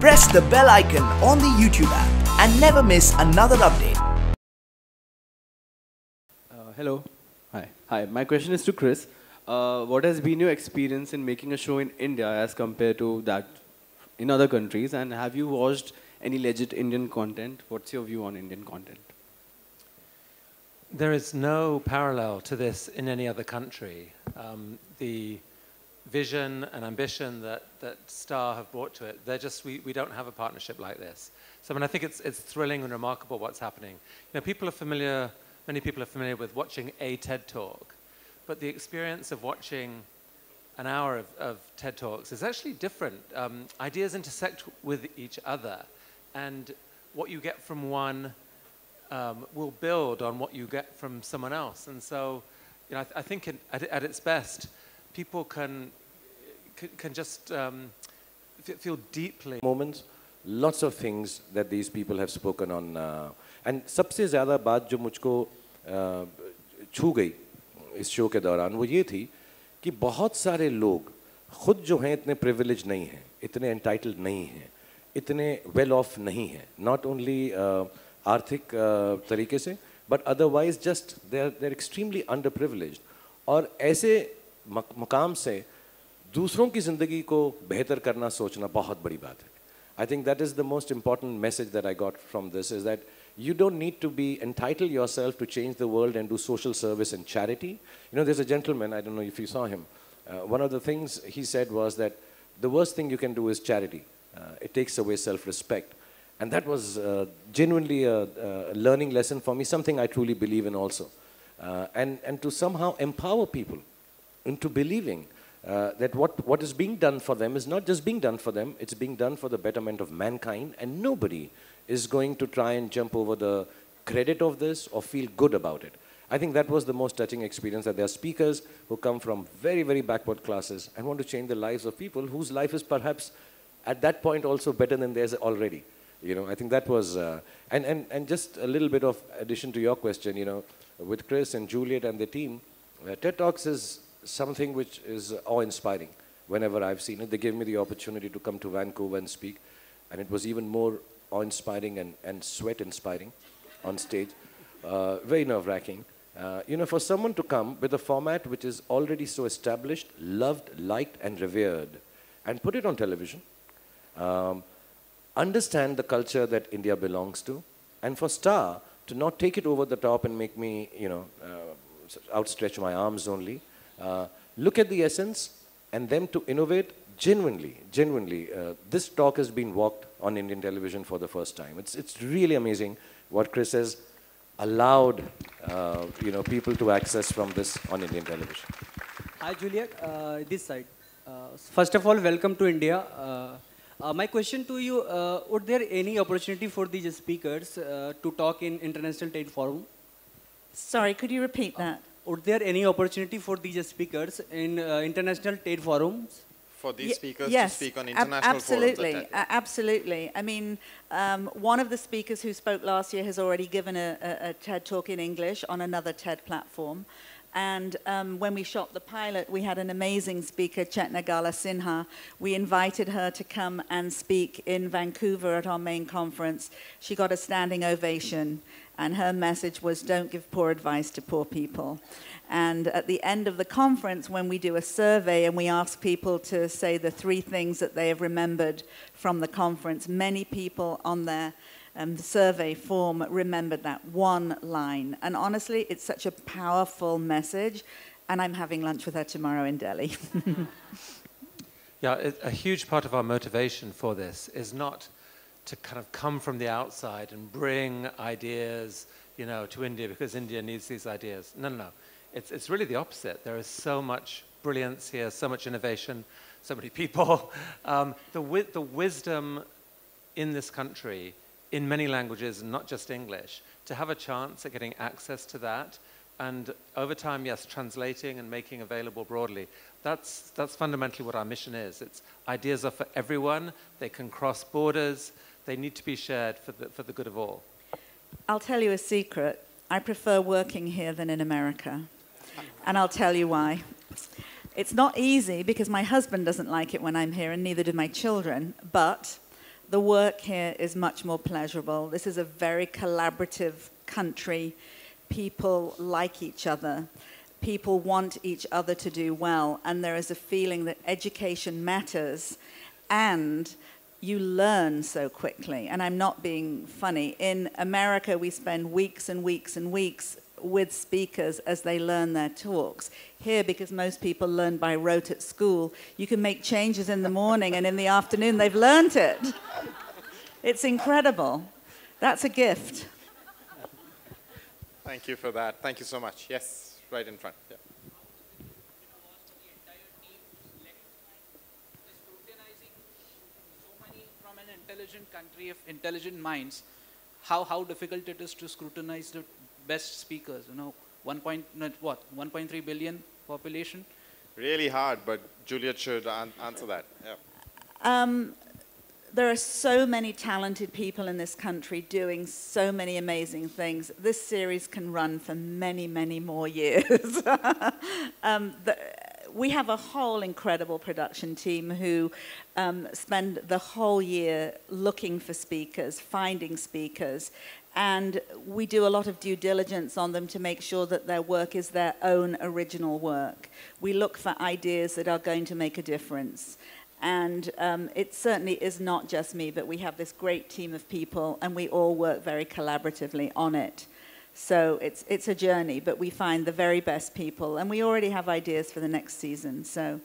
Press the bell icon on the YouTube app and never miss another update. Hello. Hi. My question is to Chris. What has been your experience in making a show in India as compared to that in other countries? And have you watched any legit Indian content? What's your view on Indian content? There is no parallel to this in any other country. The vision and ambition that Star have brought to it, we don't have a partnership like this. So I mean, I think it's thrilling and remarkable what's happening. You know, many people are familiar with watching a TED Talk, but the experience of watching an hour of TED Talks is actually different. Ideas intersect with each other, and what you get from one will build on what you get from someone else. And so, you know, I think at its best, people can just feel deeply. Moments, lots of things that these people have spoken on, and सबसे ज़्यादा बात जो मुझको छू गई इस show के दौरान वो ये थी कि बहुत सारे लोग खुद जो हैं इतने privileged नहीं हैं, इतने entitled नहीं हैं, इतने well off नहीं हैं, not only आर्थिक तरीके से, but otherwise just they're extremely underprivileged. और ऐसे मकाम से दूसरों की ज़िंदगी को बेहतर करना सोचना बहुत बड़ी बात है. I think that is the most important message that I got from this, is that you don't need to be entitled yourself to change the world and do social service and charity. You know, there's a gentleman, I don't know if you saw him, one of the things he said was that the worst thing you can do is charity. It takes away self-respect. And that was genuinely a learning lesson for me, something I truly believe in also. And to somehow empower people into believing that what is being done for them is not just being done for them, it's being done for the betterment of mankind, and nobody is going to try and jump over the credit of this or feel good about it. I think that was the most touching experience, that there are speakers who come from very, very backward classes and want to change the lives of people whose life is perhaps at that point also better than theirs already. You know, I think that was, and just a little bit of addition to your question, you know, with Chris and Juliet and the team, TED Talks is something which is awe-inspiring. Whenever I've seen it, they gave me the opportunity to come to Vancouver and speak, and it was even more awe-inspiring and sweat-inspiring on stage. Very nerve-wracking. You know, for someone to come with a format which is already so established, loved, liked, and revered, and put it on television, understand the culture that India belongs to, and for Star to not take it over the top and make me, you know, outstretch my arms only. Look at the essence and them to innovate genuinely. This talk has been walked on Indian television for the first time. It's really amazing what Chris has allowed, you know, people to access from this on Indian television. Hi, Juliet. This side. First of all, welcome to India. My question to you, would there any opportunity for these speakers to talk in International Trade Forum? Sorry, could you repeat that? Would there any opportunity for these speakers in International Trade Forums? For these speakers yes, to speak on international forums? Absolutely. I mean, one of the speakers who spoke last year has already given a TED Talk in English on another TED platform. And when we shot the pilot, we had an amazing speaker, Chetna Gala Sinha. We invited her to come and speak in Vancouver at our main conference. She got a standing ovation, and her message was, don't give poor advice to poor people. And at the end of the conference, when we do a survey and we ask people to say the 3 things that they have remembered from the conference, many people on their survey form remembered that one line. And honestly, it's such a powerful message. And I'm having lunch with her tomorrow in Delhi. Yeah, a huge part of our motivation for this is not to kind of come from the outside and bring ideas, you know, to India because India needs these ideas. No. It's really the opposite. There is so much brilliance here, so much innovation, so many people. The wisdom in this country, in many languages, not just English, to have a chance at getting access to that, and over time, yes, translating and making available broadly. That's fundamentally what our mission is. It's ideas are for everyone. They can cross borders. They need to be shared for the good of all. I'll tell you a secret. I prefer working here than in America. And I'll tell you why. It's not easy because my husband doesn't like it when I'm here, and neither do my children. But the work here is much more pleasurable. This is a very collaborative country. People like each other. People want each other to do well. And there is a feeling that education matters and you learn so quickly. And I'm not being funny. In America, we spend weeks and weeks and weeks with speakers as they learn their talks. Here, because most people learn by rote at school, you can make changes in the morning and in the afternoon they've learned it. It's incredible. That's a gift. Thank you for that. Thank you so much. Yes, right in front. Yeah. From an intelligent country of intelligent minds, how difficult it is to scrutinize the best speakers, 1.3 billion population? Really hard, but Juliet should answer that. Yeah. There are so many talented people in this country doing so many amazing things. This series can run for many, many more years. We have a whole incredible production team who spend the whole year looking for speakers, finding speakers, and we do a lot of due diligence on them to make sure that their work is their own original work. We look for ideas that are going to make a difference. And it certainly is not just me, but we have this great team of people, and we all work very collaboratively on it. So it's a journey, but we find the very best people, and we already have ideas for the next season. So